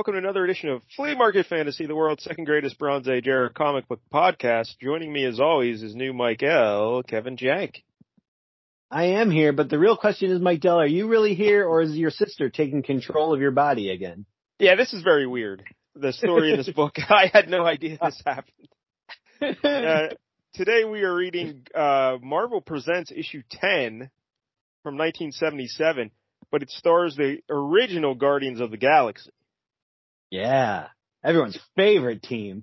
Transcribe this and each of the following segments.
welcome to another edition of Flea Market Fantasy, the world's second greatest Bronze Age era comic book podcast. Joining me, as always, is new Mike L, Kevin Jank. I am here, but the real question is, Mike Dell, are you really here, or is your sister taking control of your body again? Yeah, this is very weird. The story in this book, I had no idea this happened. Today we are reading Marvel Presents issue 10 from 1977, but it stars the original Guardians of the Galaxy. Yeah, everyone's favorite team.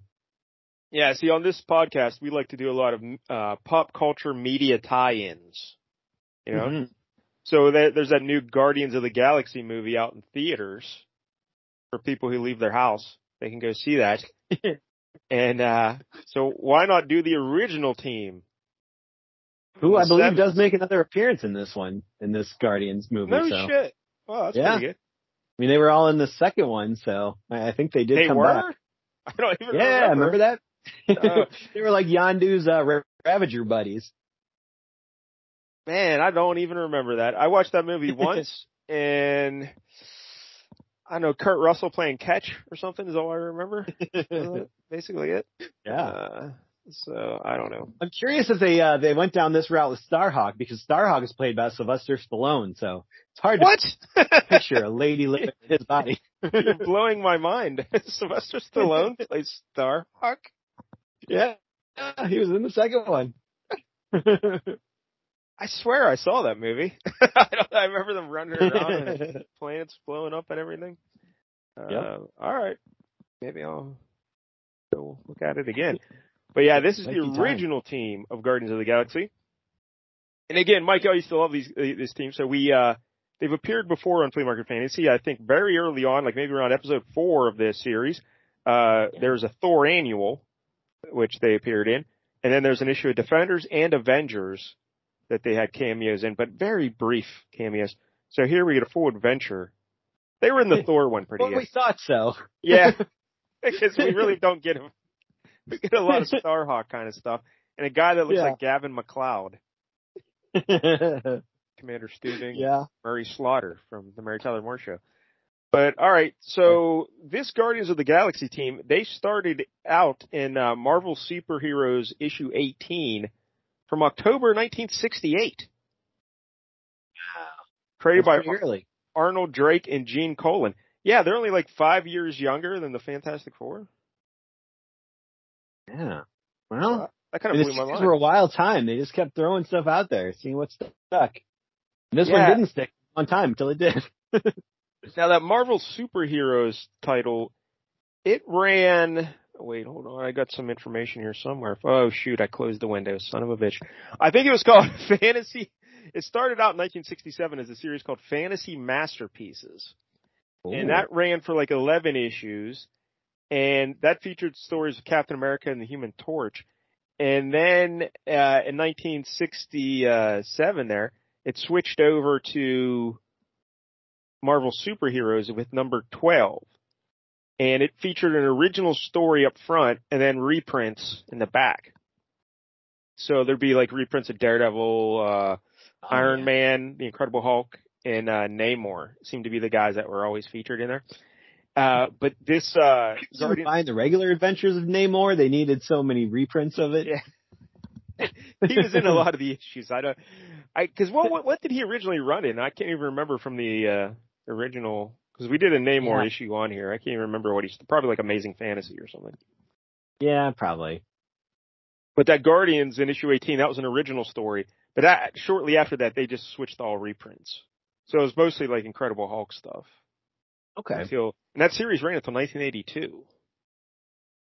Yeah, see, on this podcast, we like to do a lot of pop culture media tie-ins. You know? Mm-hmm. So there's that new Guardians of the Galaxy movie out in theaters for people who leave their house. They can go see that. And so why not do the original team? Who I believe does make another appearance in this one, in this Guardians movie. No shit. Wow, that's pretty good. I mean, they were all in the second one, so I think they did come back. I don't even remember that? They were like Yondu's Ravager buddies. Man, I don't even remember that. I watched that movie once, and I don't know, Kurt Russell playing catch or something is all I remember. Basically it. Yeah. So, I don't know. I'm curious if they went down this route with Starhawk, because Starhawk is played by Sylvester Stallone, so it's hard to picture a lady living in his body. You're blowing my mind. Sylvester Stallone plays Starhawk? Yeah, he was in the second one. I swear I saw that movie. I remember them running around and planets blowing up and everything. Yep. All right. Maybe I'll go look at it again. But yeah, this is the original team of Guardians of the Galaxy. And again, Mike, I used to love this team. So they've appeared before on Flea Market Fantasy. I think very early on, like maybe around episode 4 of this series, there's a Thor annual, which they appeared in. And then there's an issue of Defenders and Avengers that they had cameos in, but very brief cameos. So here we get a full adventure. They were in the Thor one pretty good. Well, we thought so. Yeah, because we really don't get them. We get a lot of Starhawk kind of stuff. And a guy that looks like Gavin McLeod. Commander Stubing. Murray Slaughter from the Mary Tyler Moore Show. But, all right, so this Guardians of the Galaxy team, they started out in Marvel Superheroes issue 18 from October 1968. Wow. Created by Arnold Drake and Gene Colan. Yeah, they're only like 5 years younger than the Fantastic Four. Yeah. Well, that kind of blew my mind. For a wild time. They just kept throwing stuff out there, seeing what stuck. And this one didn't stick one time until it did. Now, that Marvel Superheroes title, it ran... Wait, hold on. I got some information here somewhere. Oh, shoot. I closed the window. Son of a bitch. I think it was called Fantasy... It started out in 1967 as a series called Fantasy Masterpieces. Ooh. And that ran for like 11 issues. And that featured stories of Captain America and the Human Torch. And then in 1967 there, it switched over to Marvel Superheroes with number 12. And it featured an original story up front and then reprints in the back. So there'd be like reprints of Daredevil, Iron Man, the Incredible Hulk, and Namor seemed to be the guys that were always featured in there. But this, find the regular adventures of Namor. They needed so many reprints of it. Yeah. He was in a lot of the issues. Cause what did he originally run in? I can't even remember from the, original, cause we did a Namor issue on here. I can't even remember what probably like Amazing Fantasy or something. Yeah, probably. But that Guardians in issue 18, that was an original story. But shortly after that, they just switched to all reprints. So it was mostly like Incredible Hulk stuff. Okay. And that series ran until 1982.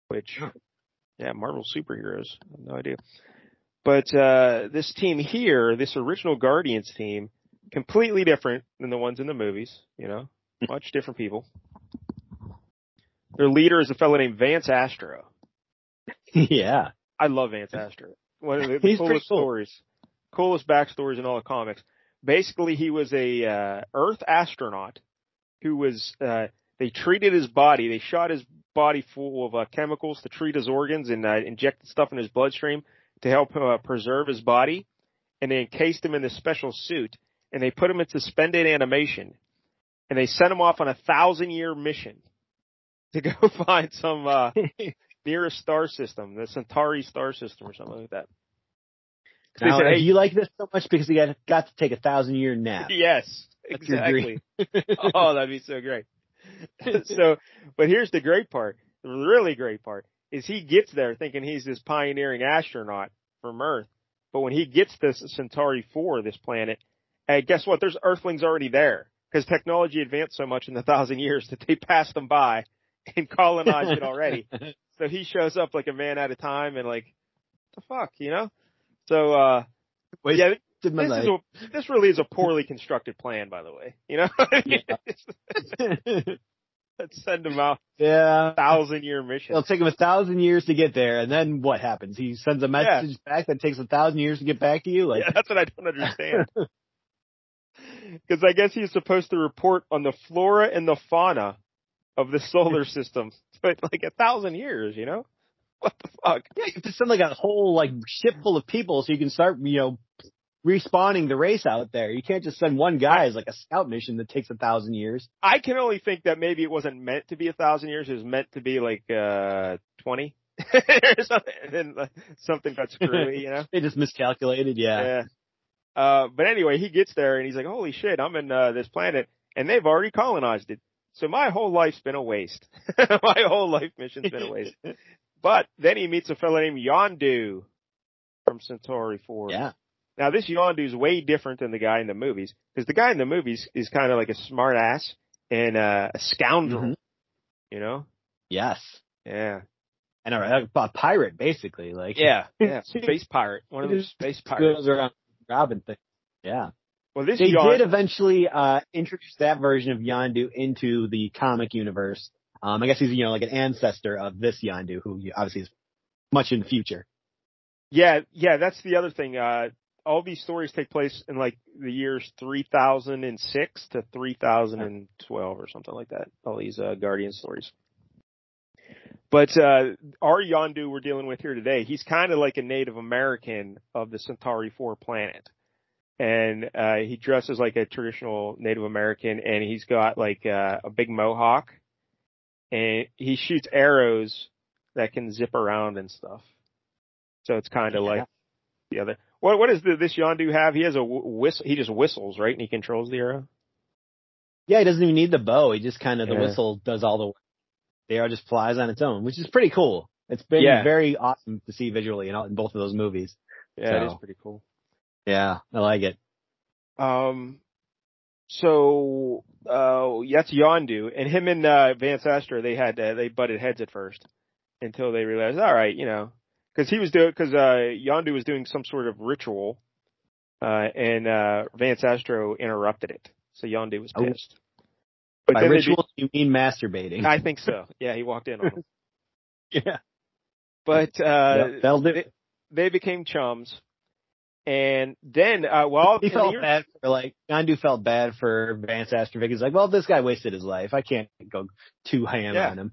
Which, Marvel Superheroes. I have no idea. But this team here, this original Guardians team, completely different than the ones in the movies, you know. Much different people. Their leader is a fellow named Vance Astro. Yeah. I love Vance Astro. One of the coolest stories. Coolest backstories in all the comics. Basically, he was a Earth astronaut who was, they treated his body, they shot his body full of chemicals to treat his organs and injected stuff in his bloodstream to help preserve his body. And they encased him in this special suit, and they put him in suspended animation. And they sent him off on a 1,000-year mission to go find some nearest star system, the Centauri star system or something like that. Now, do you like this so much because he got to take a 1,000-year nap? Yes, exactly. Oh, that'd be so great. So, but here's the great part. The really great part is he gets there thinking he's this pioneering astronaut from Earth. But when he gets to Centauri 4, this planet, guess what? There's Earthlings already there because technology advanced so much in the 1,000 years that they passed them by and colonized it already. So he shows up like a man at a time and like, what the fuck, you know? So, yeah, this really is a poorly constructed plan, by the way. You know? Let's send him out. Yeah. 1,000-year mission. It'll take him 1,000 years to get there, and then what happens? He sends a message back that takes 1,000 years to get back to you? Like, yeah, that's what I don't understand. Because I guess he's supposed to report on the flora and the fauna of the solar system. But like 1,000 years, you know? What the fuck? Yeah, you have to send like a whole like ship full of people so you can start, respawning the race out there. You can't just send one guy as like a scout mission that takes 1,000 years. I can only think that maybe it wasn't meant to be 1,000 years. It was meant to be like 20 or something. And then something got screwy, you know? They just miscalculated, yeah. But anyway, he gets there and he's like, holy shit, I'm in this planet and they've already colonized it. So my whole life's been a waste. My whole life mission's been a waste. But then he meets a fellow named Yondu from Centauri 4. Yeah. Now this Yondu is way different than the guy in the movies because the guy in the movies is kind of like a smart ass and a scoundrel, you know? Yes. Yeah. And a pirate, basically. Like. Yeah. Space pirate. One of those space pirates. Goes around robbing things. Yeah. Well, they did eventually introduce that version of Yondu into the comic universe. I guess he's, like an ancestor of this Yondu, who obviously is much in the future. Yeah, that's the other thing. All these stories take place in like the years 3006 to 3012 or something like that. All these Guardian stories. But our Yondu we're dealing with here today, he's kind of like a Native American of the Centauri 4 planet. And he dresses like a traditional Native American, and he's got like a big mohawk. And he shoots arrows that can zip around and stuff. So it's kind of like the other. What does this Yondu have? He has a whistle. He just whistles, right? And he controls the arrow. Yeah, he doesn't even need the bow. He just kind of the whistle does all the work. The arrow just flies on its own, which is pretty cool. It's been very awesome to see visually in both of those movies. Yeah, it is pretty cool. Yeah, I like it. So that's Yondu, and him and Vance Astro, they butted heads at first until they realized, all right, because Yondu was doing some sort of ritual, and Vance Astro interrupted it, so Yondu was pissed. But by ritual, you mean masturbating? I think so. Yeah, he walked in on him. Yeah, but they became chums. And then, he felt bad for Yondu felt bad for Vance Astro. He's like, well, this guy wasted his life. I can't go too ham on him.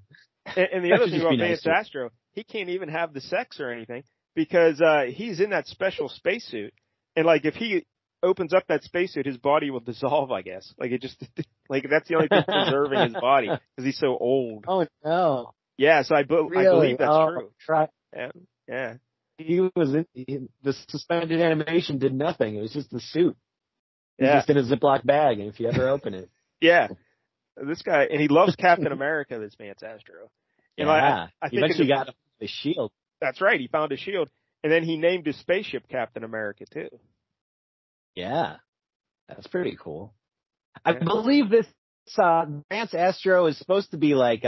And the other thing about Vance Astro, he can't even have the sex or anything because he's in that special spacesuit. And if he opens up that spacesuit, his body will dissolve, I guess. That's the only thing preserving his body because he's so old. Oh, no. Yeah, so I believe that's true. Yeah. He was the suspended animation did nothing. It was just the suit. He's just in a Ziploc bag, and if you ever open it. Yeah. This guy, and he loves Captain America, this Vance Astro. And I he eventually got the shield. That's right. He found a shield, and then he named his spaceship Captain America, too. Yeah. That's pretty cool. I believe this Vance Astro is supposed to be like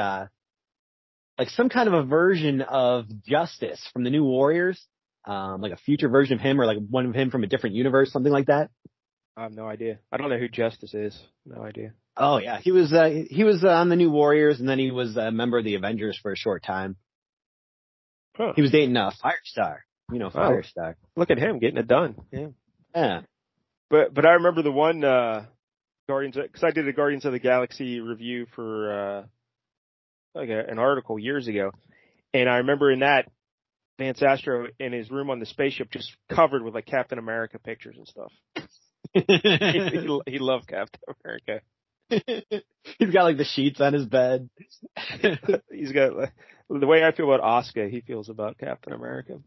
some kind of a version of Justice from the New Warriors, like a future version of him or like one of him from a different universe, something like that. I have no idea. I don't know who Justice is. No idea. Oh yeah, he was on the New Warriors, and then he was a member of the Avengers for a short time. Huh. He was dating Firestar. Firestar. Look at him getting it done. Yeah. Yeah. But I remember the one Guardians, because I did a Guardians of the Galaxy review for an article years ago, and I remember in that Vance Astro in his room on the spaceship just covered with Captain America pictures and stuff. he loved Captain America. He's got the sheets on his bed. He's got the way I feel about Asuka, he feels about Captain America.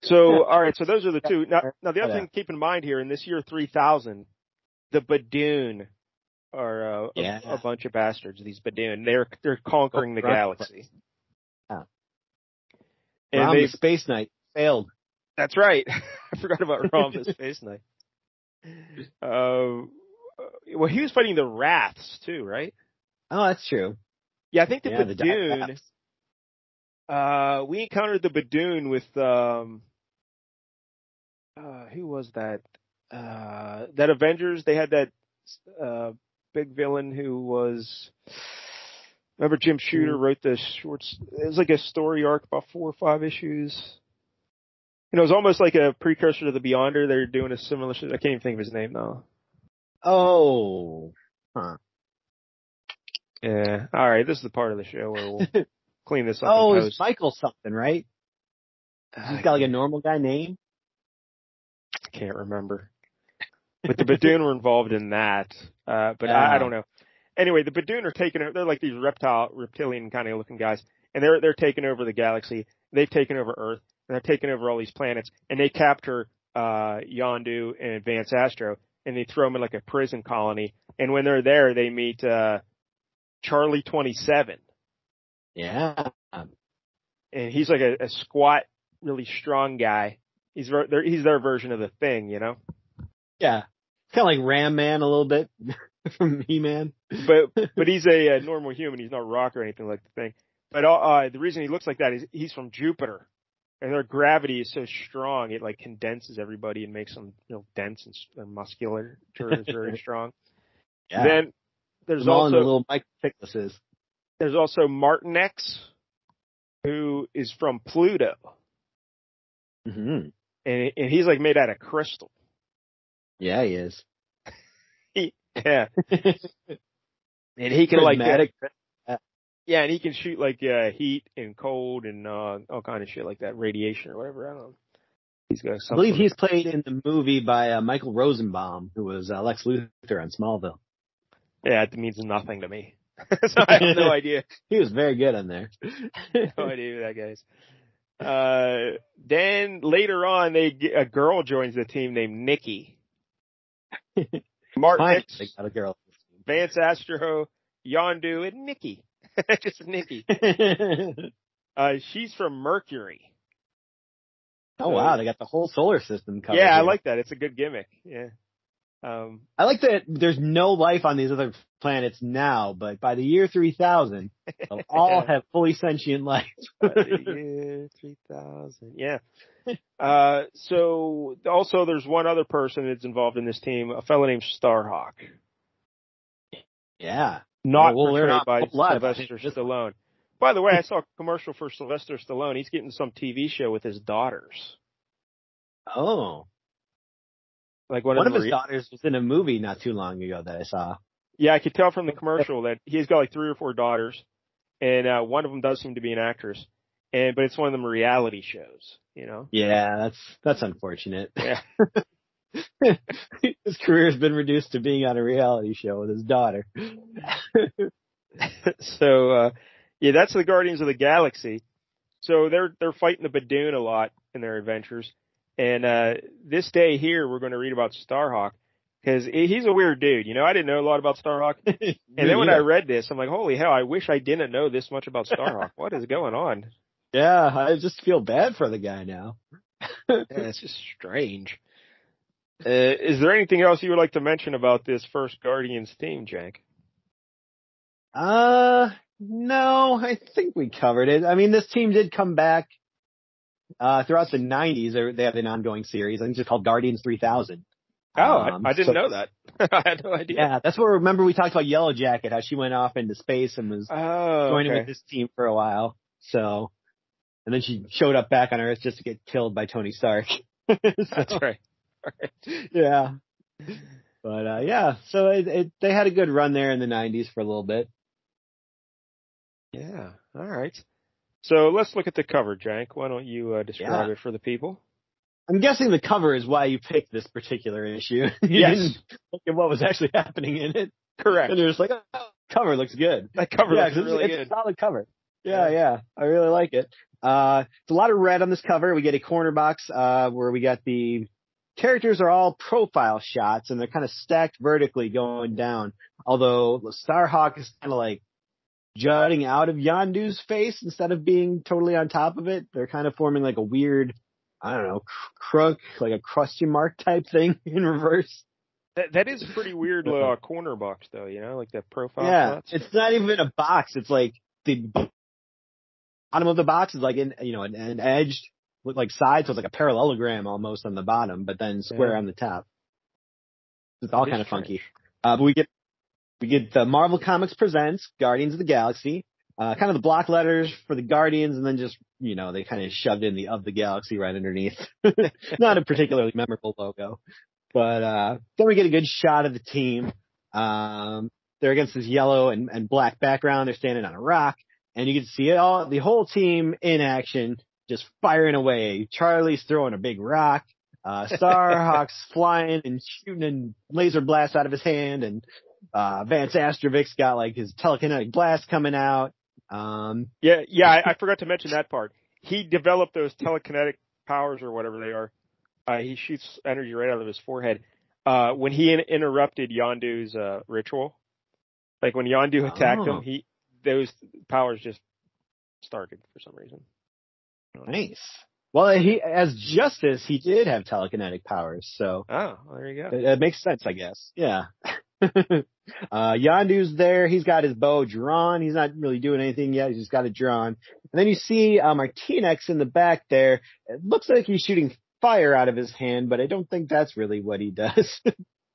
So, all right, so those are the two. Now the other thing to keep in mind here, in this year 3000, the Badoon are a bunch of bastards. These Badoon, they're conquering the galaxy. Yeah. And Rom the Space Knight failed. That's right. I forgot about Rom the Space Knight. Well, he was fighting the Wraths too, right? Oh, that's true. Yeah, I think the Badoon. We encountered the Badoon with who was that? That Avengers. They had that big villain who was. Remember, Jim Shooter wrote the shorts. It was like a story arc, about 4 or 5 issues. You know, it was almost like a precursor to the Beyonder. They're doing a similar shit. I can't even think of his name now. Oh. Huh. Yeah. All right. This is the part of the show where we'll clean this up. Oh, it's Michael something, right? He's got like a normal guy name. I can't remember. But the Badoon were involved in that. But I don't know. Anyway, the Badoon are taking over. They're like these reptilian kind of looking guys, and they're taking over the galaxy. They've taken over Earth, and they're taking over all these planets, and they capture Yondu and Advanced Astro, and they throw them in like a prison colony. And when they're there, they meet Charlie 27. Yeah. And he's like a squat, really strong guy. He's their version of the Thing, you know? Yeah. Kind of like Ram Man a little bit from He-Man. But he's a normal human. He's not Rock or anything like the Thing. But the reason he looks like that is he's from Jupiter. And their gravity is so strong, it like condenses everybody and makes them, you know, dense and their musculature is very strong. Yeah. Then there's also the little Mike Thicknesses. There's also Martin X, who is from Pluto. Mm-hmm. And he's like made out of crystal. Yeah, he is. Yeah. And he can and he can shoot like heat and cold and all kind of shit like that, radiation or whatever. I don't know. He's got something. I believe he's played in the movie by Michael Rosenbaum, who was Lex Luthor on Smallville. Yeah, it means nothing to me. So I have no idea. He was very good on there. No idea who that guy is. Then later on, a girl joins the team named Nikki. Martin X, they got a girl. Vance Astro, Yondu, and Nikki. Just Nikki. She's from Mercury. Oh, wow. They got the whole solar system covered. Yeah, I here. like that. It's a good gimmick. Yeah. I like that there's no life on these other planets now, but by the year 3000, they'll all have fully sentient life. By the year 3000. Yeah. So also there's one other person that's involved in this team, a fellow named Starhawk. Yeah. Not portrayed by Sylvester Stallone. By the way, I saw a commercial for Sylvester Stallone. He's getting some TV show with his daughters. Oh. Like one of his daughters was in a movie not too long ago that I saw. Yeah, I could tell from the commercial that he's got like 3 or 4 daughters, and one of them does seem to be an actress. But it's one of them reality shows, you know? Yeah, that's unfortunate. Yeah. His career has been reduced to being on a reality show with his daughter. So, yeah, that's the Guardians of the Galaxy. So they're fighting the Badoon a lot in their adventures. And this day here, we're going to read about Starhawk because he's a weird dude. You know, I didn't know a lot about Starhawk. And then when I read this, I'm like, holy hell, I wish I didn't know this much about Starhawk. What is going on? Yeah, I just feel bad for the guy now. Yeah, it's just strange. Is there anything else you would like to mention about this first Guardians team, Jank? No, I think we covered it. I mean, this team did come back throughout the 90s. They had an ongoing series. I think it's called Guardians 3000. Oh, I didn't know that. I had no idea. Yeah, that's what, remember we talked about Yellow Jacket, how she went off into space and was joining with this team for a while. So, and then she showed up back on Earth just to get killed by Tony Stark. That's right. Yeah. But, yeah, so they had a good run there in the 90s for a little bit. Yeah. All right. So let's look at the cover, Jank. Why don't you describe it for the people? I'm guessing the cover is why you picked this particular issue. You didn't look at what was actually happening in it. Correct. And you're just like, oh, cover looks good. That cover looks really it's good. It's a solid cover. Yeah. I really like it. It's a lot of red on this cover. We get a corner box, where we got the characters are all profile shots and they're kind of stacked vertically going down. Although Starhawk is kind of like jutting out of Yondu's face instead of being totally on top of it. They're kind of forming like a weird, I don't know, crook, like a question mark type thing in reverse. That is a pretty weird corner box, though, like that profile shots. It's not even a box. It's like the bottom of the box is like an edged with like sides, so it's like a parallelogram almost on the bottom, but then square on the top. It's all kind of funky. But we get the Marvel Comics Presents Guardians of the Galaxy, kind of the block letters for the Guardians, and then just they kind of shoved in the of the Galaxy right underneath. Not a particularly memorable logo. But then we get a good shot of the team. They're against this yellow and black background. They're standing on a rock, and you can see the whole team in action, just firing away. Charlie's throwing a big rock. Starhawk's flying and shooting and laser blasts out of his hand, and Vance Astrovic's got like his telekinetic blast coming out. I forgot to mention that part. He developed those telekinetic powers or whatever they are. He shoots energy right out of his forehead. When he interrupted Yondu's ritual, like when Yondu attacked him, those powers just started for some reason. Nice. Well, as Justice, he did have telekinetic powers, so. Oh, well, there you go. It makes sense, I guess. Yeah. Yondu's there. He's got his bow drawn. He's not really doing anything yet. He's just got it drawn. And then you see Martinex in the back there. It looks like he's shooting fire out of his hand, but I don't think that's really what he does.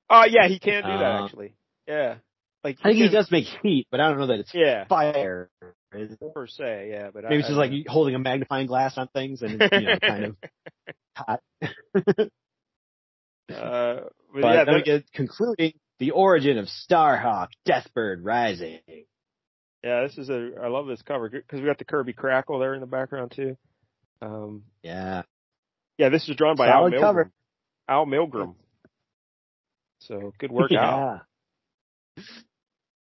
Yeah, he can do that actually. Yeah. Like I think he does make heat, but I don't know that it's fire. Per se, yeah. But maybe it's just like holding a magnifying glass on things and it's, kind of hot. But then we get concluding the origin of Starhawk, Deathbird Rising. Yeah, I love this cover because we got the Kirby Crackle there in the background too. Yeah, this is drawn by Al Milgrom. Cover. Al Milgrom. So good work, Al.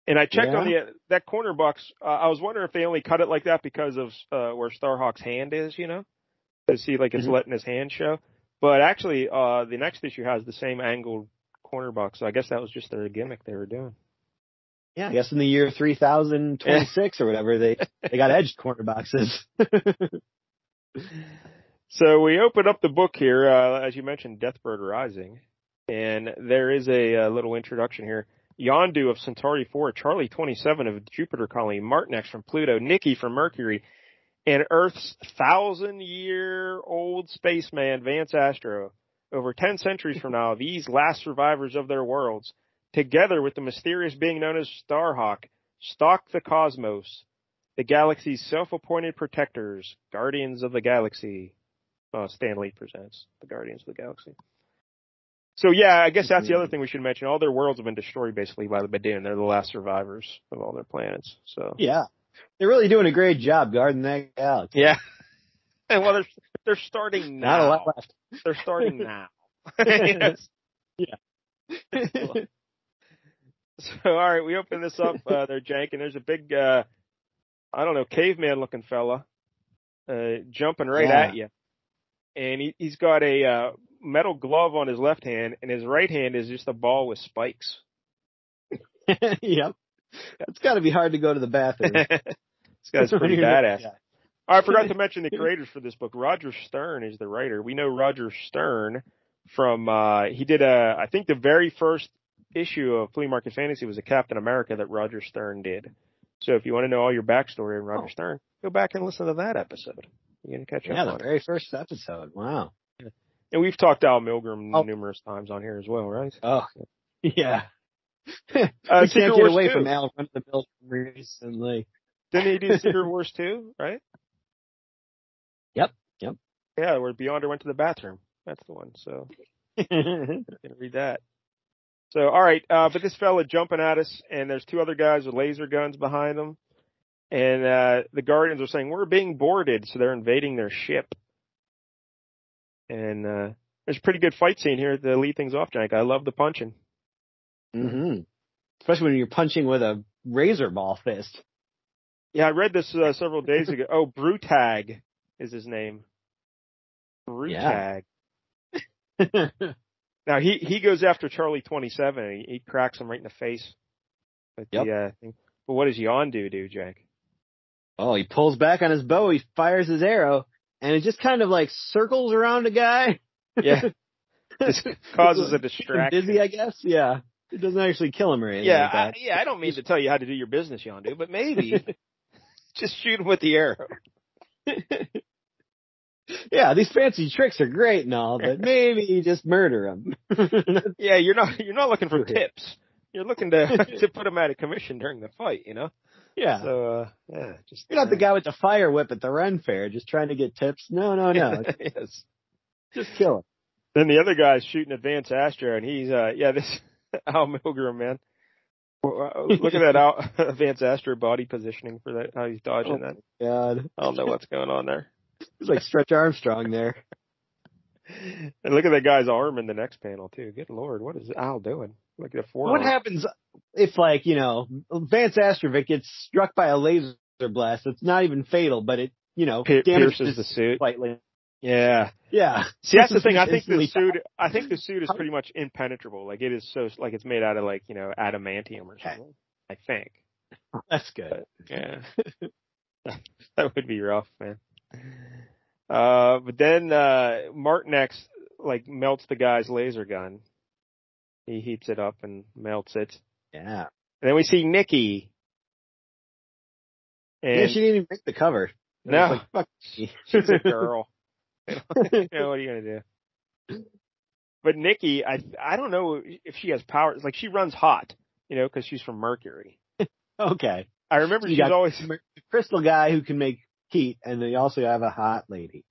And I checked on that corner box. I was wondering if they only cut it like that because of where Starhawk's hand is, to see like it's letting his hand show. But actually, the next issue has the same angled corner box. So I guess that was just their gimmick they were doing. Yeah, I guess in the year 3026 or whatever, they got edged corner boxes. So we open up the book here, as you mentioned, Deathbird Rising, and there is a little introduction here. Yondu of Centauri 4, Charlie 27 of Jupiter Colony, Martinex from Pluto, Nikki from Mercury, and Earth's 1,000-year-old spaceman Vance Astro. Over 10 centuries from now, these last survivors of their worlds, together with the mysterious being known as Starhawk, stalk the cosmos, the galaxy's self-appointed protectors, Guardians of the Galaxy. Stan Lee presents the Guardians of the Galaxy. So yeah, I guess that's the other thing we should mention. All their worlds have been destroyed basically by the Badoon. They're the last survivors of all their planets. So yeah, they're really doing a great job guarding that galaxy. Yeah, and well, they're starting now. Not a lot left. They're starting now. Yeah. So all right, we open this up. They're janking. There's a big, caveman looking fella, jumping right at you. And he's got a metal glove on his left hand, and his right hand is just a ball with spikes. Yep. It's got to be hard to go to the bathroom. This guy's pretty badass. Yeah. I forgot to mention the creators for this book. Roger Stern is the writer. We know Roger Stern from, he did I think the very first issue of Flea Market Fantasy was a Captain America that Roger Stern did. So if you want to know all your backstory on Roger Stern, go back and listen to that episode. You're going to catch up on the very first episode. Wow. Yeah. And we've talked to Al Milgrom numerous times on here as well, right? Oh, yeah. You can't get away from Al running the mill recently. Didn't he do Secret Wars 2, right? Yep. Yeah, where Beyonder went to the bathroom. That's the one. So, gonna read that. So, all right. But this fella jumping at us, and there's two other guys with laser guns behind them. And the Guardians are saying, we're being boarded, so they're invading their ship. And there's a pretty good fight scene here to lead things off, Jank. I love the punching. Mm-hmm. Especially when you're punching with a razor ball fist. Yeah, I read this several days ago. Oh, Brutag is his name. Brutag. Yeah. Now he goes after Charlie 27. And he cracks him right in the face. With the thing. But what does Jan do, Jake? Oh, he pulls back on his bow. He fires his arrow, and it just kind of like circles around a guy. Yeah, just causes a distraction. Dizzy, I guess. Yeah, it doesn't actually kill him or anything. Yeah, like that. I don't mean to tell you how to do your business, Yondu, but maybe just shoot him with the arrow. Yeah, these fancy tricks are great and all, but maybe just murder him. Yeah, you're not looking for tips. You're looking to put him out of commission during the fight, you know? Yeah. So, just. You're not the guy with the fire whip at the Ren Fair just trying to get tips. No. Yes. Just kill him. Then the other guy's shooting Advance Astro, and he's, this Al Milgram, man. Look at that Advance Astro body positioning for that, how he's dodging that. God. I don't know what's going on there. He's like Stretch Armstrong there. And look at that guy's arm in the next panel, too. Good Lord, what is Al doing? Look at the forearm. What happens if, like, Vance Astrovic gets struck by a laser blast? It's not even fatal, but it, pierces the suit. Slightly. Yeah. Yeah. See, that's the thing. I think the suit is pretty much impenetrable. Like, it is so, like, it's made out of, like, adamantium or something. I think. That's good. But, yeah. That would be rough, man. But then, Martinex, like, melts the guy's laser gun. He heats it up and melts it. Yeah. And then we see Nikki. And she didn't even make the cover. No. Like, fuck. She's a girl. What are you going to do? But Nikki, I don't know if she has powers. Like, she runs hot, because she's from Mercury. Okay. I remember she's always the crystal guy who can make heat, and they also have a hot lady.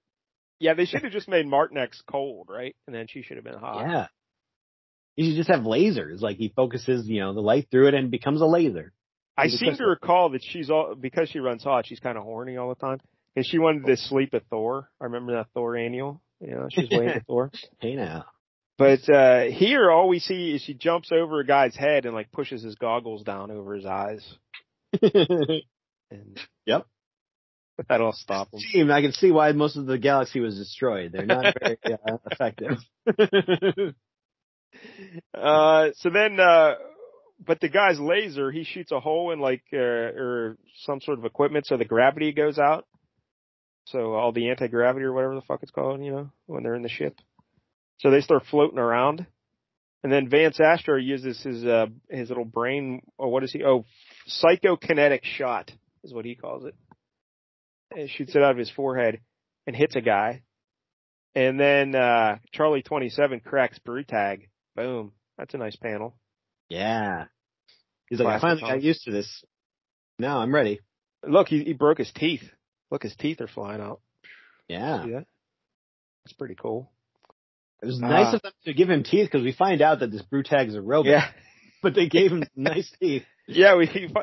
Yeah, they should have just made Martinex cold, right? And then she should have been hot. Yeah. You should just have lasers. Like, he focuses, the light through it and becomes a laser. I seem to recall that because she runs hot, she's kind of horny all the time. And she wanted to sleep at Thor. I remember that Thor annual. She's waiting for Thor. Hey now. But here, all we see is she jumps over a guy's head and, like, pushes his goggles down over his eyes. Yep. But that'll stop them. I can see why most of the galaxy was destroyed. They're not very effective. So then, but the guy's laser, he shoots a hole in, like, or some sort of equipment so the gravity goes out. So all the anti-gravity or whatever the fuck it's called, when they're in the ship. So they start floating around. And then Vance Astro uses his little brain, or what is he? Oh, psychokinetic shot is what he calls it. And shoots it out of his forehead and hits a guy. And then, Charlie 27 cracks Brutag. Boom. That's a nice panel. Yeah. He's like, I finally got used to this. Now I'm ready. Look, he broke his teeth. Look, his teeth are flying out. Yeah. See that? That's pretty cool. It was nice of them to give him teeth because we find out that this Brutag's a robot. Yeah. But they gave him nice teeth. Yeah,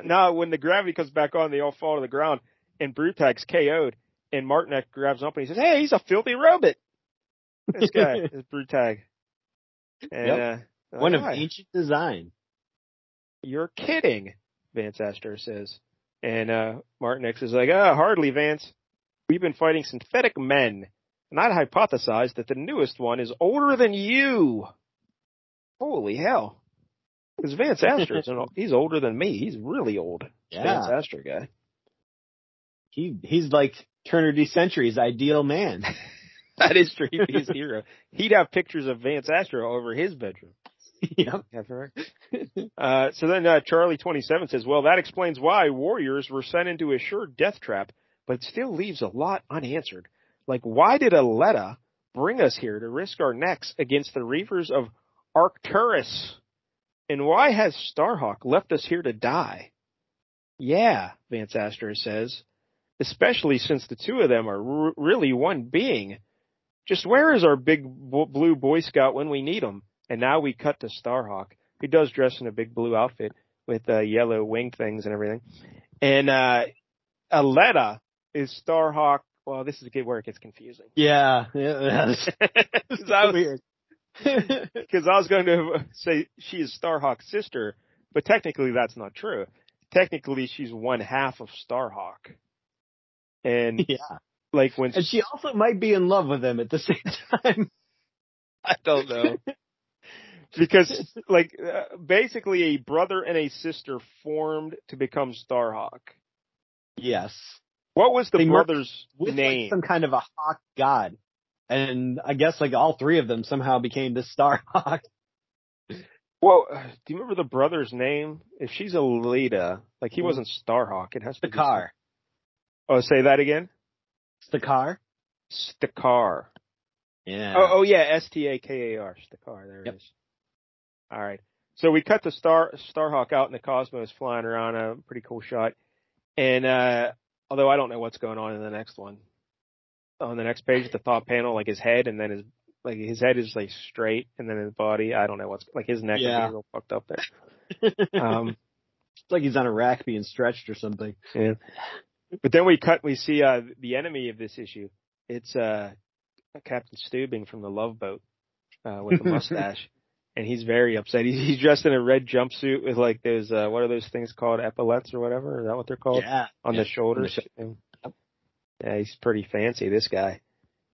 now when the gravity comes back on, they all fall to the ground and Brutag's KO'd and Martinex grabs him up and he says, hey, he's a filthy robot. This guy is Brutag. And, one of ancient design. You're kidding, Vance Astro says. And Martinex is like, hardly, Vance. We've been fighting synthetic men. And I'd hypothesize that the newest one is older than you. Holy hell. Because Vance Astro, he's older than me. He's really old. Yeah. Vance Astro guy. He's like Turner D. Century's ideal man. That is true. He's a hero. He'd have pictures of Vance Astro all over his bedroom. Yep. So then Charlie 27 says, well, that explains why warriors were sent into a sure death trap, but it still leaves a lot unanswered. Like, why did Aletta bring us here to risk our necks against the reavers of Arcturus? And why has Starhawk left us here to die? Yeah, Vance Astro says, especially since the two of them are really one being. Just where is our big blue Boy Scout when we need him? And now we cut to Starhawk, who does dress in a big blue outfit with yellow wing things and everything. And Aletta is Starhawk. Well, this is where it gets confusing. Yeah. That's weird. Because I was going to say she is Starhawk's sister, but technically that's not true. technically she's one half of Starhawk. And yeah. like when And she also might be in love with him at the same time. I don't know. Because like basically a brother and a sister formed to become Starhawk. Yes. What was the They brother's with name? like some kind of a hawk god. And I guess like all three of them somehow became the Starhawk. Well, do you remember the brother's name? If she's Alita, like he wasn't Starhawk, it has to be Stakar. Oh, say that again? Stakar? Stakar. Yeah. Oh yeah, Stakar. Stakar, there it is. All right. So we cut the Starhawk out in the cosmos flying around, a pretty cool shot. And although I don't know what's going on in the next one. On the next page at the top panel, like his head and then his head is like straight and then his body, I don't know what's like his neck is real fucked up there. It's like he's on a rack being stretched or something. Yeah. But then we see the enemy of this issue. It's Captain Steubing from the Love Boat with a mustache. And he's very upset. He's dressed in a red jumpsuit with like those, what are those things called? Epaulettes or whatever? Is that what they're called? Yeah. On the shoulders. Yeah, he's pretty fancy, this guy.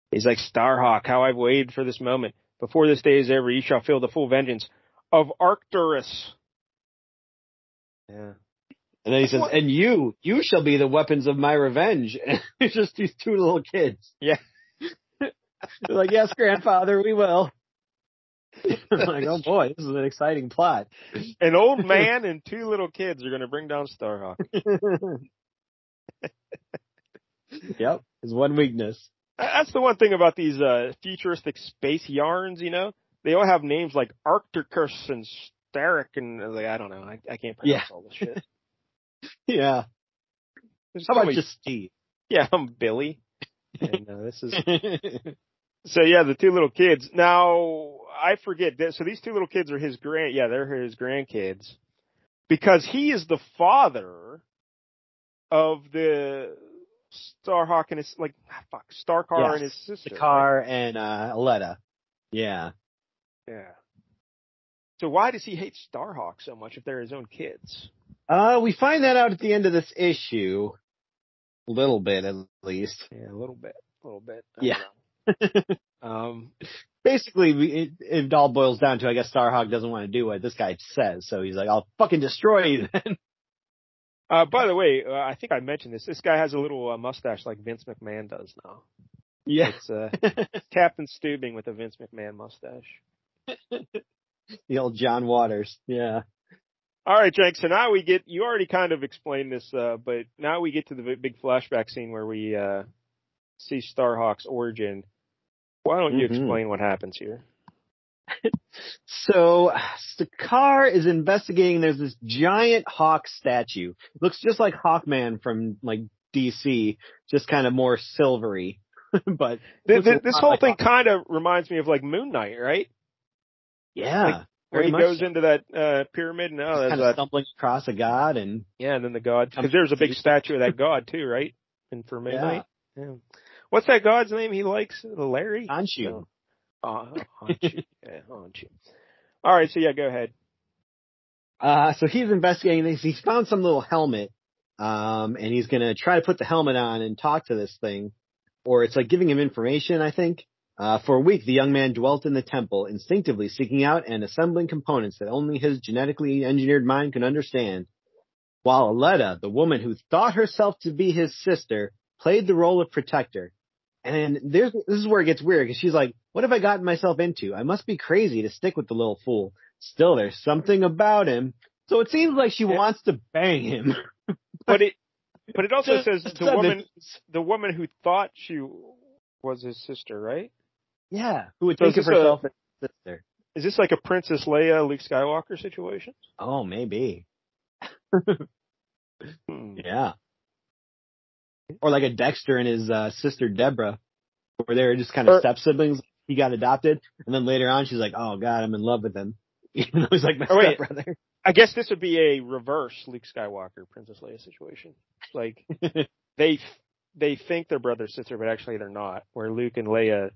He's like, Starhawk, how I've waited for this moment. Before this day is over, you shall feel the full vengeance of Arcturus. Yeah. And then he says, and you shall be the weapons of my revenge. And it's just these two little kids. Yeah. They're like, yes, grandfather, we will. I'm like, oh boy, this is an exciting plot. An old man and two little kids are going to bring down Starhawk. Yep, his one weakness. That's the one thing about these futuristic space yarns, you know? They all have names like Arcturus and Starrick and like, I don't know. I can't pronounce all this shit. Yeah. How about just Steve? Yeah, I'm Billy. And this is... So yeah, the two little kids. Now, I forget. So these two little kids are they're his grandkids. Because he is the father of the Starhawk and his, Starcar and his sister. Stakar and Aletta. Yeah. Yeah. So why does he hate Starhawk so much if they're his own kids? We find that out at the end of this issue. A little bit, at least. Yeah, a little bit. Yeah. Basically, it all boils down to, I guess Starhawk doesn't want to do what this guy says, so he's like, I'll fucking destroy you then. By the way, I think I mentioned this. This guy has a little mustache like Vince McMahon does now. Yeah. It's Captain Steubing with a Vince McMahon mustache. The old John Waters. Yeah. All right, Jake. So now you already kind of explained this, but now we get to the big flashback scene where we see Starhawk's origin. Why don't you explain what happens here? So, Stakar is investigating. There's this giant hawk statue. Looks just like Hawkman from, like, DC, just kind of more silvery. But this whole thing kind of reminds me of, like, Moon Knight, right? Yeah. Like, where he goes into that pyramid and there's kind of stumbling across a god and... Yeah, and then the god... Because there's a big statue of that god, too, right? And for Moon Knight? Yeah. What's that god's name he likes? Larry? Anshu. Anshu. Yeah, Anshu. All right, so yeah, go ahead. So he's investigating this. He's found some little helmet, and he's gonna try to put the helmet on and talk to this thing, or it's like giving him information, I think. For a week, the young man dwelt in the temple, instinctively seeking out and assembling components that only his genetically engineered mind could understand. While Aletta, the woman who thought herself to be his sister, played the role of protector. And this is where it gets weird, because she's like, what have I gotten myself into? I must be crazy to stick with the little fool. Still, there's something about him. So it seems like she wants to bang him. But it also says the woman who thought she was his sister, right? Yeah, who would think of herself as his sister. Is this like a Princess Leia, Luke Skywalker situation? Oh, maybe. Yeah. Or like a Dexter and his sister Deborah, where they were just kind of step siblings. He got adopted, and then later on she's like, "Oh God, I'm in love with him." Even though he's like my stepbrother. I guess this would be a reverse Luke Skywalker Princess Leia situation. Like they think they're brother and sister, but actually they're not. Where Luke and Leia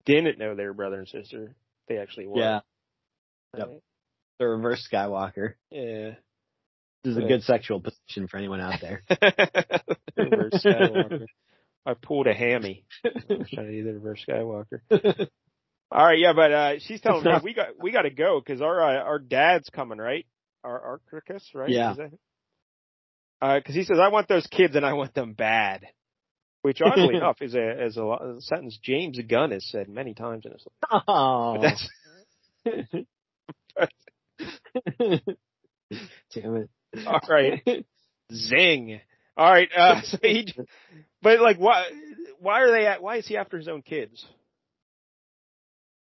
didn't know they were brother and sister, they actually were. Yeah. Yep. The reverse Skywalker. Yeah. This is a good sexual position for anyone out there. Reverse Skywalker. I pulled a hammy. I was trying to do the reverse Skywalker. All right, yeah, but she's telling me we got to go because our dad's coming, right? Our Arcticus, right? Yeah. Because he says I want those kids and I want them bad, which oddly enough is a sentence James Gunn has said many times in his life. Oh, but that's damn it! All right, zing. All right, so but like, why is he after his own kids?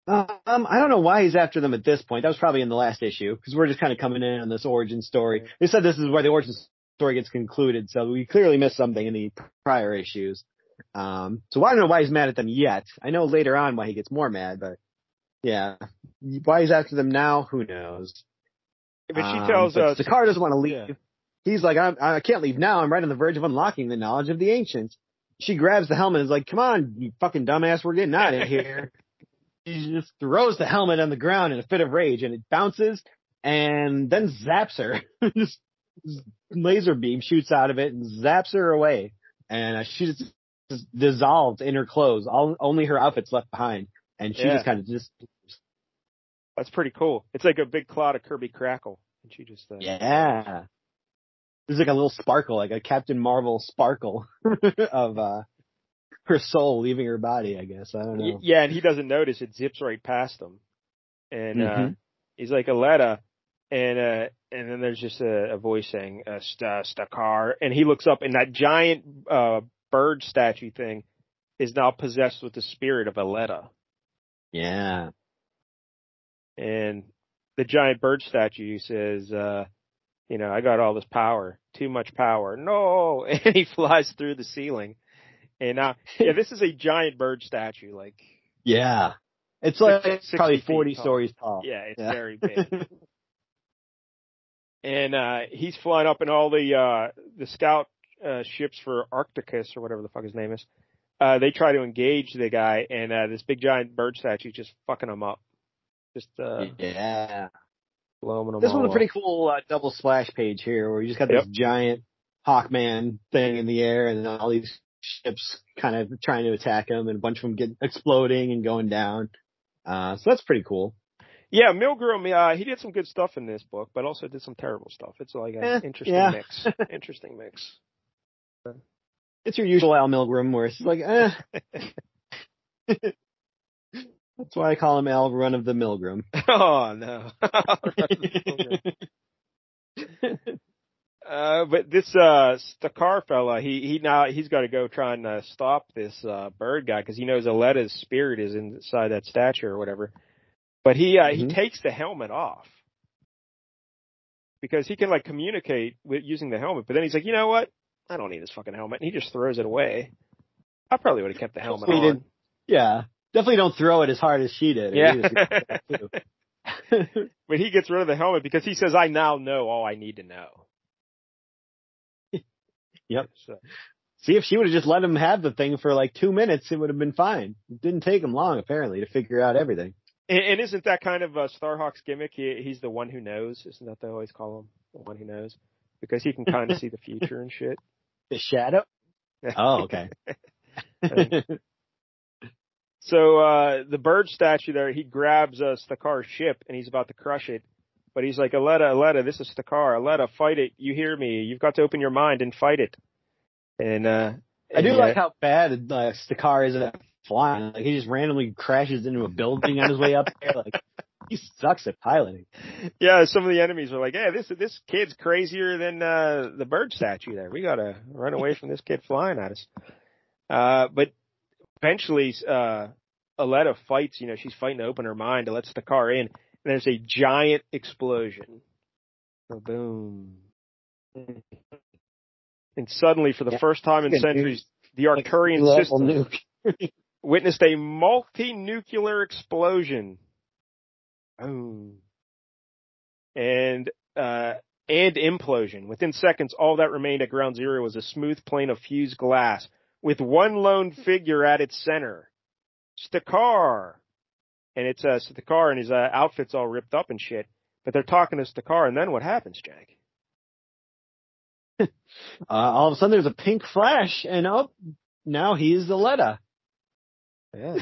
I don't know why he's after them at this point. That was probably in the last issue because we're just kind of coming in on this origin story. They said this is where the origin story gets concluded, so we clearly missed something in the prior issues. So I don't know why he's mad at them yet. I know later on why he gets more mad, but yeah, why he's after them now, who knows? But she tells us Sakaar doesn't want to leave. Yeah. He's like, I can't leave now. I'm right on the verge of unlocking the knowledge of the ancients. She grabs the helmet and is like, come on, you fucking dumbass, we're getting out of here. She just throws the helmet on the ground in a fit of rage, and it bounces and then zaps her. Just laser beam shoots out of it and zaps her away. And she just dissolves in her clothes. Only her outfit's left behind. And she just kind of just... That's pretty cool. It's like a big cloud of Kirby Crackle. And she just... Yeah. There's like a little sparkle, like a Captain Marvel sparkle of her soul leaving her body, I guess. I don't know. Yeah, and he doesn't notice. It zips right past him. And he's like, Aletta. And then there's just a voice saying, Stakar. And he looks up, and that giant bird statue thing is now possessed with the spirit of Aletta. Yeah. And the giant bird statue says, I got all this power. Too much power. No! And he flies through the ceiling. And this is a giant bird statue. Like, yeah. It's like probably 40 stories tall. Yeah, it's very big. And he's flying up in all the scout ships for Arcticus or whatever the fuck his name is. They try to engage the guy, and this big giant bird statue just fucking him up. Just yeah. Blowing them this all one's a pretty cool double splash page here, where you just got this giant Hawkman thing in the air, and all these ships kind of trying to attack him, and a bunch of them get exploding and going down. So that's pretty cool. Yeah, Milgram, he did some good stuff in this book, but also did some terrible stuff. It's like an interesting mix. Interesting mix. It's your usual Al Milgram, where it's like, That's why I call him Al Run of the Milgram. Oh, no. But this Stakar fella, he's got to go try and stop this bird guy because he knows Aletta's spirit is inside that statue or whatever. But he takes the helmet off because he can like communicate with using the helmet. But then he's like, you know what? I don't need this fucking helmet, and he just throws it away. I probably would have kept the helmet on. Yeah, definitely don't throw it as hard as she did. Yeah. But he gets rid of the helmet because he says, I now know all I need to know. Yep. So. See, if she would have just let him have the thing for like 2 minutes, it would have been fine. It didn't take him long, apparently, to figure out everything. And isn't that kind of Starhawk's gimmick? He's the one who knows. Isn't that they always call him? The one who knows. Because he can kind of see the future and shit. The shadow? Oh, okay. So the bird statue there, he grabs Stakar's ship, and he's about to crush it. But he's like, Aletta, this is Stakar. Aletta, fight it. You hear me. You've got to open your mind and fight it. And I do like how bad Stakar is at flying. Like, he just randomly crashes into a building on his way up there. Like, he sucks at piloting. Yeah, some of the enemies are like, hey, this kid's crazier than the bird statue there. We got to run away from this kid flying at us. But eventually, Aletta fights. She's fighting to open her mind to let Stakar in. And there's a giant explosion. Boom. And suddenly, for the first time in centuries, the Arcturian system witnessed a multi-nuclear explosion. Boom. And implosion. Within seconds, all that remained at Ground Zero was a smooth plane of fused glass with one lone figure at its center. Stakar. And it's Stakar, and his outfit's all ripped up and shit. But they're talking to Stakar, and then what happens, Jack? All of a sudden there's a pink flash, and now he's the Letta. Yeah.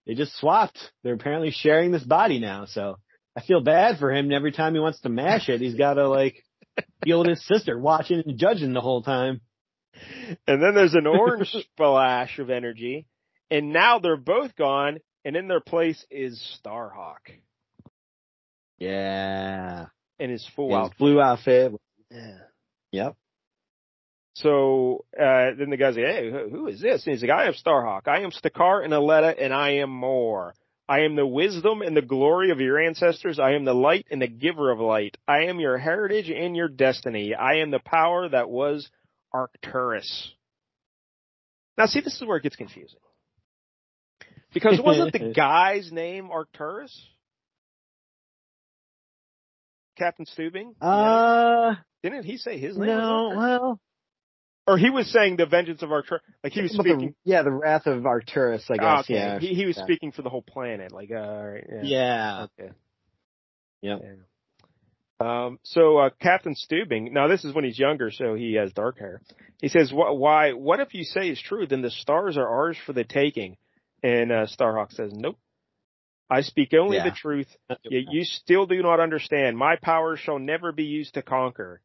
They just swapped. They're apparently sharing this body now, so I feel bad for him. And every time he wants to mash it, he's got to deal with his sister watching and judging the whole time. And then there's an orange splash of energy, and now they're both gone, and in their place is Starhawk. Yeah. In his full outfit. Blue outfit. Yeah. Yep. So then the guy's like, hey, who is this? And he's like, I am Starhawk. I am Stakar and Aletta, and I am more. I am the wisdom and the glory of your ancestors. I am the light and the giver of light. I am your heritage and your destiny. I am the power that was Arcturus. Now, see, this is where it gets confusing. Because wasn't the guy's name Arcturus? Captain Stubing? Didn't he say his name was Arcturus? Well... Or he was saying the vengeance of Arcturus. He was speaking... the wrath of Arcturus, I guess. Okay. Yeah. He was speaking for the whole planet. All right. Yeah. Okay. Yep. Yeah. So Captain Stubing, now this is when he's younger, so he has dark hair. He says, why, what if you say is true, then the stars are ours for the taking. And Starhawk says, nope. I speak only the truth, yet you still do not understand. My power shall never be used to conquer.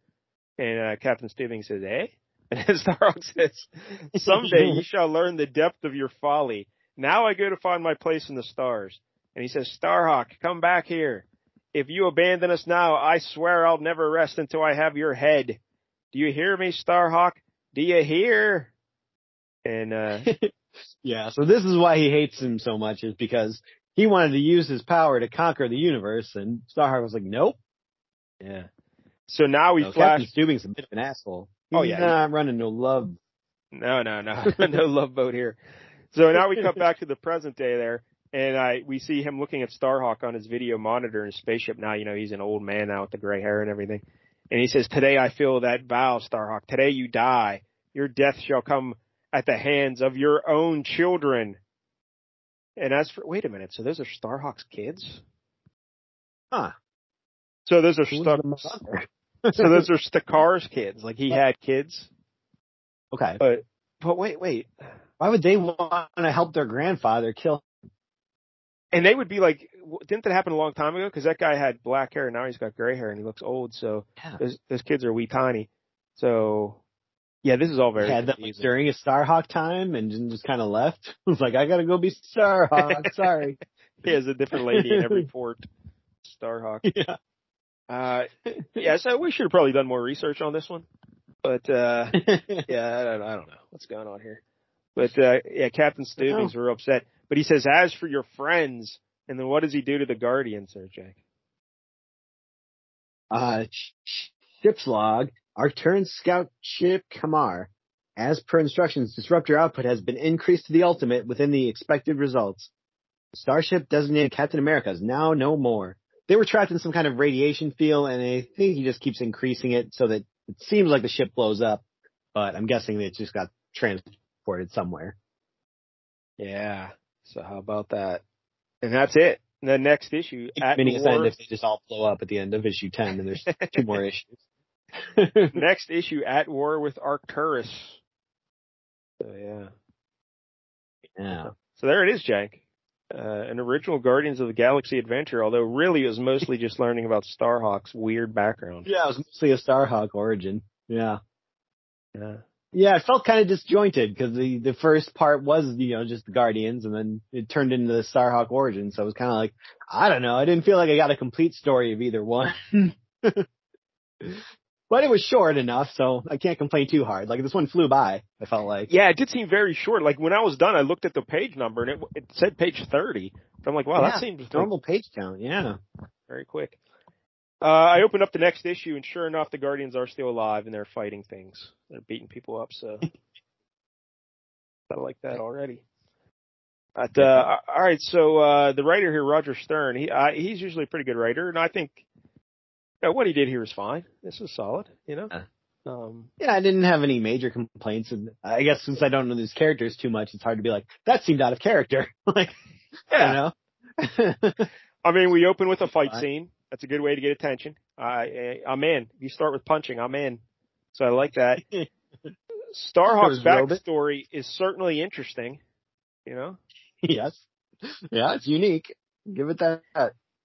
And Captain Stubing says, eh? And Starhawk says, someday you shall learn the depth of your folly. Now I go to find my place in the stars. And he says, Starhawk, come back here. If you abandon us now, I swear I'll never rest until I have your head. Do you hear me, Starhawk? Do you hear? And, yeah, so this is why he hates him so much, is because he wanted to use his power to conquer the universe, and Starhawk was like, nope. Yeah. So now we flash. Captain Stubing's a bit of an asshole. He's not running no love. No. No love boat here. So now we cut back to the present day there, and we see him looking at Starhawk on his video monitor in his spaceship. Now, he's an old man now with the gray hair and everything. And he says, today I feel that vow, Starhawk. Today you die. Your death shall come at the hands of your own children. And wait a minute, so those are Starhawk's kids? Huh. So those are so those are Stakar's kids. He had kids. Okay. But wait. Why would they want to help their grandfather kill him? And they would be like, didn't that happen a long time ago? Because that guy had black hair, and now he's got gray hair, and he looks old. So those kids are wee tiny. So yeah, this is all very confusing. During his Starhawk time, and just kind of left. It was like, I gotta go be Starhawk. Sorry. He has a different lady in every port. Starhawk. Yeah. So we should have probably done more research on this one. But, I don't know what's going on here. But, Captain Stubing's were upset. But he says, as for your friends, and then what does he do to the Guardians there, Jake? Ship's log, Arcturus scout ship Kamar. As per instructions, disruptor output has been increased to the ultimate within the expected results. The starship designated Captain America is now no more. They were trapped in some kind of radiation field, and I think he just keeps increasing it so that it seems like the ship blows up, but I'm guessing it just got transported somewhere. Yeah. So how about that? And that's it. The next issue at War. If they just all blow up at the end of issue 10, and there's 2 more issues. Next issue, At War with Arcturus. So yeah. So there it is, Jake. An original Guardians of the Galaxy adventure, although really it was mostly just learning about Starhawk's weird background. Yeah, it was mostly a Starhawk origin. Yeah. Yeah, it felt kind of disjointed because the first part was, just the Guardians, and then it turned into the Starhawk origin. So it was kind of like, I don't know. I didn't feel like I got a complete story of either one. But it was short enough, so I can't complain too hard. This one flew by, I felt like. Yeah, it did seem very short. When I was done, I looked at the page number, and it said page 30. But I'm like, wow, that seems normal page count, yeah. Very quick. I opened up the next issue, and sure enough, the Guardians are still alive, and they're fighting things. They're beating people up, so I like that already. But, all right, so the writer here, Roger Stern, he's usually a pretty good writer, and I think what he did here is fine. This is solid, Yeah, I didn't have any major complaints, and I guess since I don't know these characters too much, it's hard to be like, that seemed out of character. I mean, we open with a fight scene. That's a good way to get attention. I'm in. If you start with punching, I'm in. So I like that. Starhawk's Robot. backstory is certainly interesting, you know? Yes. Yeah, it's unique. Give it that.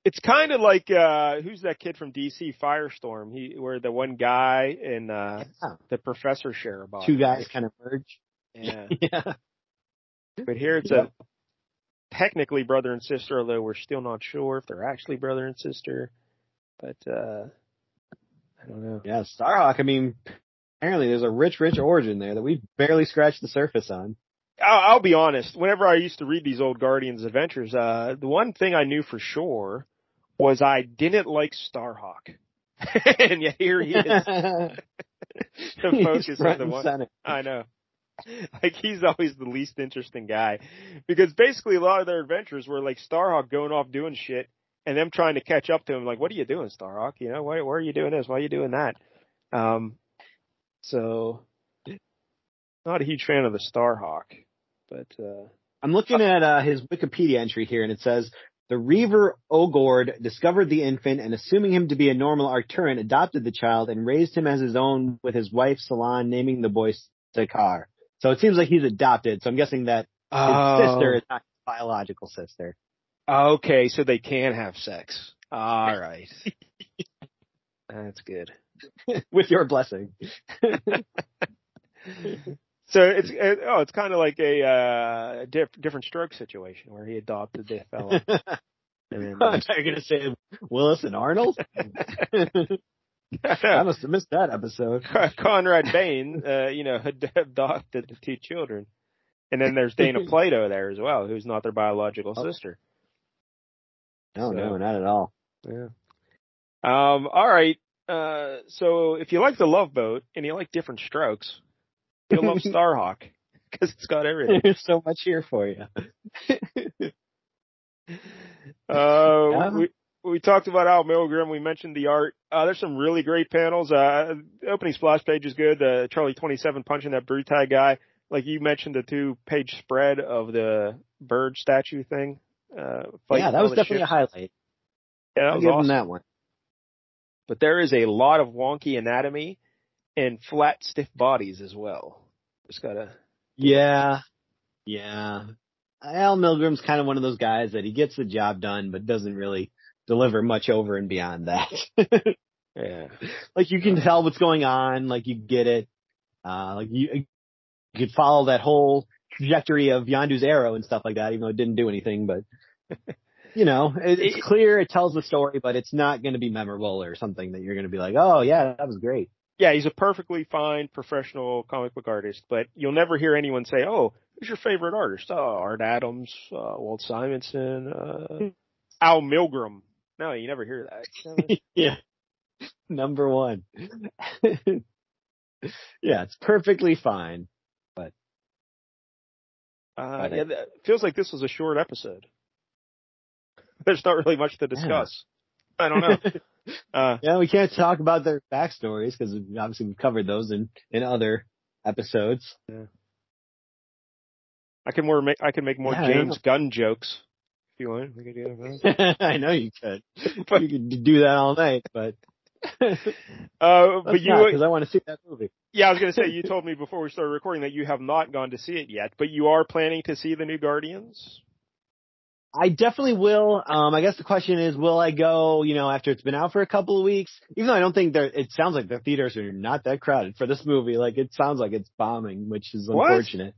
It's kind of like, who's that kid from DC, Firestorm? Where the one guy and, the professor share a body. Two guys kind of merge. Yeah. Yeah. But here it's a technically brother and sister, although we're still not sure if they're actually brother and sister. But, I don't know. Yeah, Starhawk, I mean, apparently there's a rich origin there that we've barely scratched the surface on. I'll be honest. Whenever I used to read these old Guardians adventures, the one thing I knew for sure was I didn't like Starhawk. And yet here he is. The focus of the one. Center. I know. Like, he's always the least interesting guy. Because basically a lot of their adventures were like Starhawk going off doing shit and them trying to catch up to him. Like, what are you doing, Starhawk? You know, why are you doing this? Why are you doing that? So not a huge fan of the Starhawk, but, I'm looking at his Wikipedia entry here, and it says, the Reaver Ogord discovered the infant and, assuming him to be a normal Arcturan, adopted the child and raised him as his own with his wife Salon, naming the boy Sakar. So it seems like he's adopted, so I'm guessing that his sister is not his biological sister. Okay, so they can have sex. All right. That's good. With your blessing. So it's kind of like a different stroke situation where he adopted the fellow. And then, I'm going to say Willis and Arnold. I must have missed that episode. Conrad Bain, adopted the two children, and then there's Dana Plato there as well, who's not their biological sister. No, not at all. Yeah. All right. So if you like the Love Boat and you like different strokes, you'll love Starhawk because it's got everything. There's so much here for you. We talked about Al Milgrom. We mentioned the art. There's some really great panels. The opening splash page is good. Charlie 27 punching that Brutag guy. Like you mentioned, the 2-page spread of the bird statue thing. That was definitely a highlight. Yeah, that was awesome. Give him that one. But there is a lot of wonky anatomy and flat, stiff bodies as well. Just gotta. Yeah. Al Milgrom's kind of one of those guys that he gets the job done, but doesn't really deliver much over and beyond that. Yeah. Like, you can tell what's going on, like, you get it. Like, you could follow that whole trajectory of Yondu's arrow and stuff like that, even though it didn't do anything, but, it's clear, it tells the story, but it's not going to be memorable or something that you're going to be like, oh yeah, that was great. Yeah, he's a perfectly fine professional comic book artist, but you'll never hear anyone say, oh, who's your favorite artist? Oh, Art Adams, Walt Simonson, Al Milgrom. No, you never hear that. Yeah. Number one. Yeah, it's perfectly fine, but. It feels like this was a short episode. There's not really much to discuss. Yeah. I don't know. Yeah, we can't talk about their backstories because obviously we've covered those in other episodes. Yeah. I can make more James Gunn jokes if you want. We could do that. I know you could. You could do that all night, but. But because I want to see that movie. Yeah, I was going to say, you told me before we started recording that you have not gone to see it yet, but you are planning to see the new Guardians? I definitely will. I guess the question is, will I go, after it's been out for a couple of weeks? Even though I don't think it sounds like the theaters are not that crowded for this movie. Like, it sounds like it's bombing, which is unfortunate.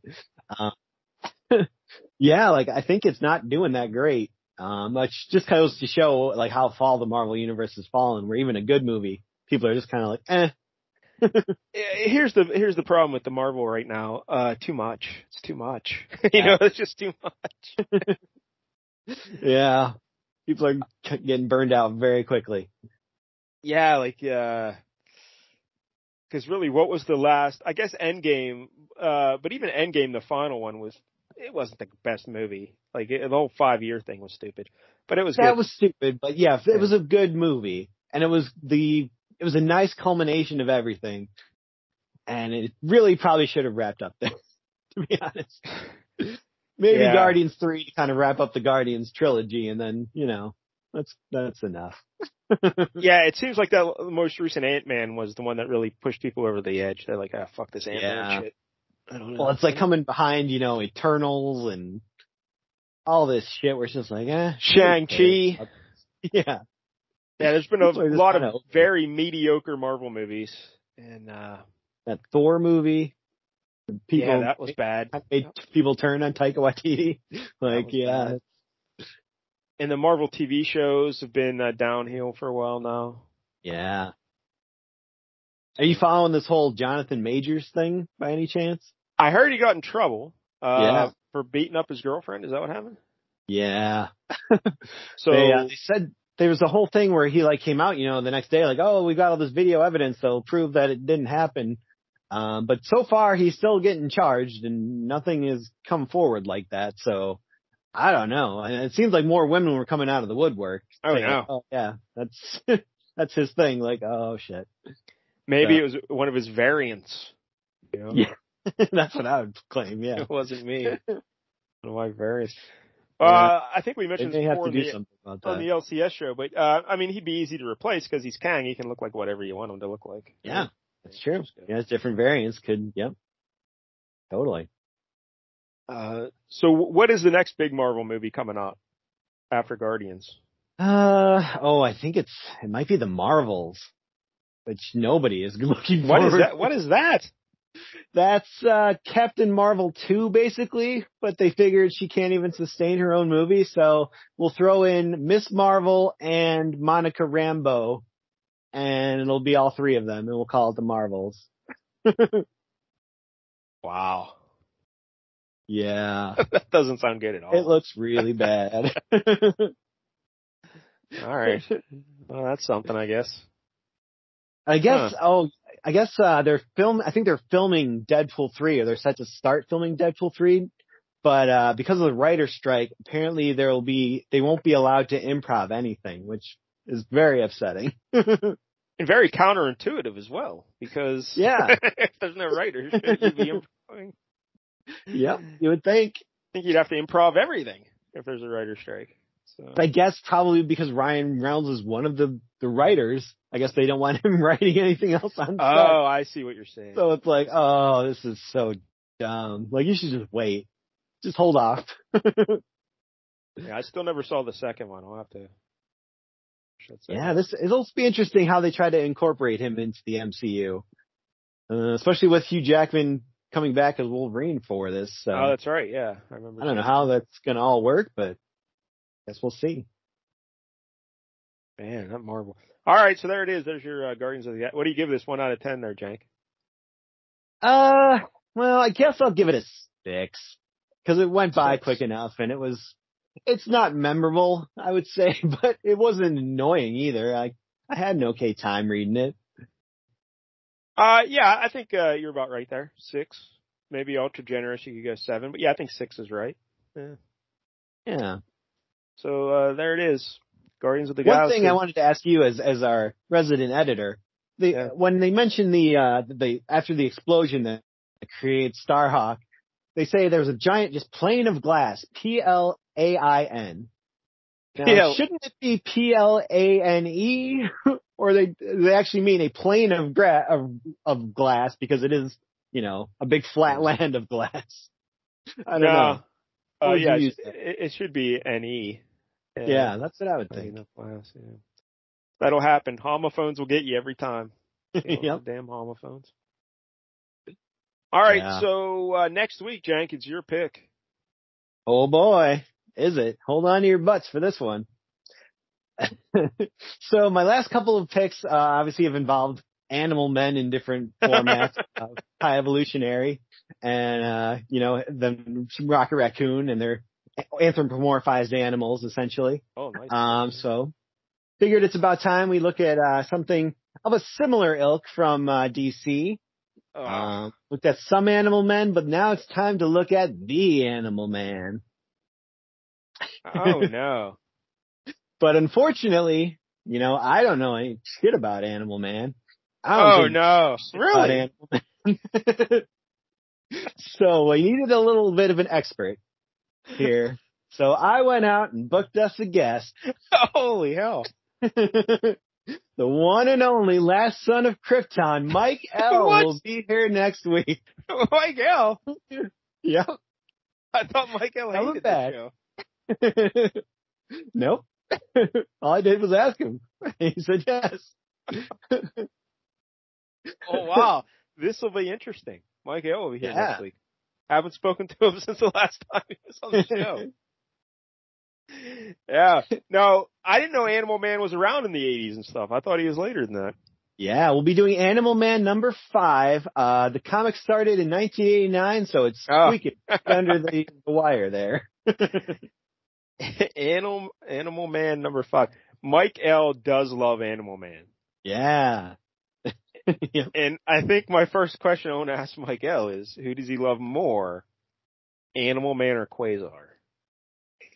Yeah, like, I think it's not doing that great. Which just goes to show, like, how far the Marvel Universe has fallen, where even a good movie, people are just kind of like, eh. Here's the problem with the Marvel right now. Too much. It's too much. It's just too much. Yeah. People are getting burned out very quickly. Yeah, like, because really, what was the last, I guess Endgame, but even Endgame, the final one, it wasn't the best movie. Like, the whole 5-year thing was stupid, but it was good. That was stupid, but yeah, it was a good movie. And it was a nice culmination of everything. And it really probably should have wrapped up there, to be honest. Maybe Guardians 3 to kind of wrap up the Guardians trilogy and then, That's enough. Yeah, it seems like the most recent Ant-Man was the one that really pushed people over the edge. They're like, fuck this Ant-Man shit. I don't know. Well, it's like coming behind, Eternals and all this shit where it's just like, Shang-Chi. Yeah. Yeah, there's been a lot of very mediocre Marvel movies. And that Thor movie. That was bad. Made people turn on Taika Waititi. Bad. And the Marvel TV shows have been downhill for a while now. Yeah. Are you following this whole Jonathan Majors thing by any chance? I heard he got in trouble for beating up his girlfriend. Is that what happened? Yeah. So they said there was a whole thing where he came out, the next day, we got all this video evidence that'll prove that it didn't happen. But so far he's still getting charged and nothing has come forward like that. So I don't know. And it seems like more women were coming out of the woodwork. Oh, no. Oh yeah, that's his thing. Oh shit. Maybe it was one of his variants. Yeah. That's what I would claim. Yeah. It wasn't me. I don't know why variants. I think we mentioned this before on the LCS show, but he'd be easy to replace because he's Kang. He can look like whatever you want him to look like. Yeah, that's true. Yeah, it's different variants totally. So what is the next big Marvel movie coming up after Guardians? I think it might be the Marvels, which nobody is looking forward. What is that? That's Captain Marvel 2, basically, but they figured she can't even sustain her own movie, so we'll throw in Miss Marvel and Monica Rambeau, and it'll be all three of them, and we'll call it the Marvels. Wow. Yeah. That doesn't sound good at all. It looks really bad. All right. Well, that's something, I guess. I guess they're I think they're filming Deadpool 3, or they're set to start filming Deadpool 3, but because of the writer's strike, apparently they won't be allowed to improv anything, which is very upsetting. And very counterintuitive as well, because if there's no writers, you'd be improvising. Yep, you would think. I think you'd have to improv everything if there's a writer's strike. So. I guess probably because Ryan Reynolds is one of the writers. I guess they don't want him writing anything else on set. Oh, I see what you're saying. So it's like, this is so dumb. You should just wait. Just hold off. Yeah, I still never saw the second one. I'll have to. Yeah, it'll be interesting how they try to incorporate him into the MCU, especially with Hugh Jackman coming back as Wolverine for this. So. Oh, that's right. Yeah, I remember. I don't know how that's gonna all work, but I guess we'll see. Man, that Marvel. All right, so there it is. There's your Guardians of the Galaxy. What do you give this 1 out of 10 there, Jank? Well, I guess I'll give it a 6 because it went by quick enough, and it's not memorable, I would say, but it wasn't annoying either. I had an okay time reading it. Yeah, I think you're about right there. 6, maybe ultra generous. You could go 7, but yeah, I think 6 is right. Yeah. So there it is. Guardians of the Galaxy. One thing I wanted to ask you as our resident editor, when they mentioned after the explosion that creates Starhawk, they say there's a giant just plane of glass, PLAIN. Now, shouldn't it be PLANE? Or they actually mean a plane of glass because it is, a big flat land of glass. I don't know. Oh yeah, it should be NE. Yeah, that's what I would think. That'll happen. Homophones will get you every time. Yep. Damn homophones. All right, so next week, Jank, it's your pick. Oh boy, is it? Hold on to your butts for this one. So my last couple of picks obviously have involved animal men in different formats, high evolutionary, and the Rocket Raccoon and their anthropomorphized animals, essentially. Oh, nice. So figured it's about time we look at something of a similar ilk from DC. Looked at some Animal Men, but now it's time to look at the Animal Man. Oh no. But unfortunately, I don't know any shit about Animal Man. Oh no. Really? So we needed a little bit of an expert here So I went out and booked us a guest. Holy hell. The one and only last son of Krypton, Mike L. will be here next week. Mike L? Yep. I thought Mike L hated the show. Nope. All I did was ask him. He said yes. Oh, wow. This will be interesting. Mike L will be here next week. Haven't spoken to him since the last time he was on the show. Yeah. No, I didn't know Animal Man was around in the 80s and stuff. I thought he was later than that. Yeah, we'll be doing Animal Man number 5. The comic started in 1989, so it's squeaking under the wire there. Animal Man number 5. Mike L does love Animal Man. Yeah. Yep. And I think my first question I want to ask Mike L is, who does he love more, Animal Man or Quasar?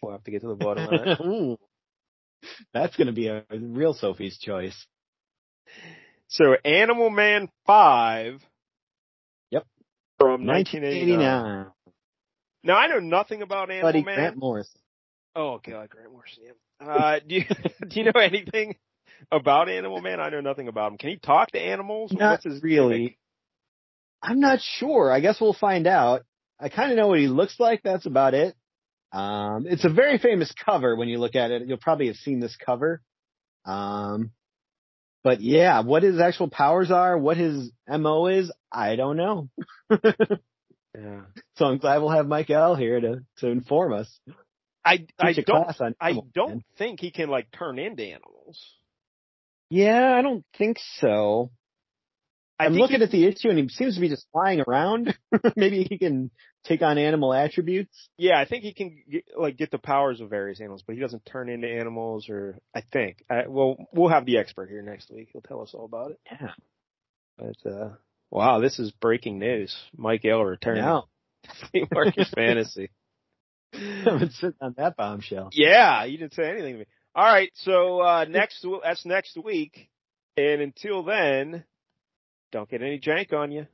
We'll have to get to the bottom of that. Ooh, that's going to be a real Sophie's choice. So Animal Man 5. Yep. From 1989. Now, I know nothing about Animal Man. Grant Morrison. Oh, God, Grant Morrison. Yeah. Do you know anything about Animal Man? I know nothing about him. Can he talk to animals? Not What's his really. gimmick? I'm not sure. I guess we'll find out. I kind of know what he looks like. That's about it. It's a very famous cover when you look at it. You'll probably have seen this cover. But yeah, what his actual powers are, what his MO is, I don't know. Yeah. So I'm glad we'll have Mike L here to inform us. I don't think he can like turn into animals. Yeah, I don't think so. I'm looking at the issue and he seems to be just flying around. Maybe he can take on animal attributes. Yeah, I think he can get the powers of various animals, but he doesn't turn into animals, or I think. We'll have the expert here next week. He'll tell us all about it. Yeah. But wow, this is breaking news. Mike L returning. No. Flea Market Fantasy. I've been sitting on that bombshell. Yeah, you didn't say anything to me. All right, so that's next week, and until then, don't get any jank on you.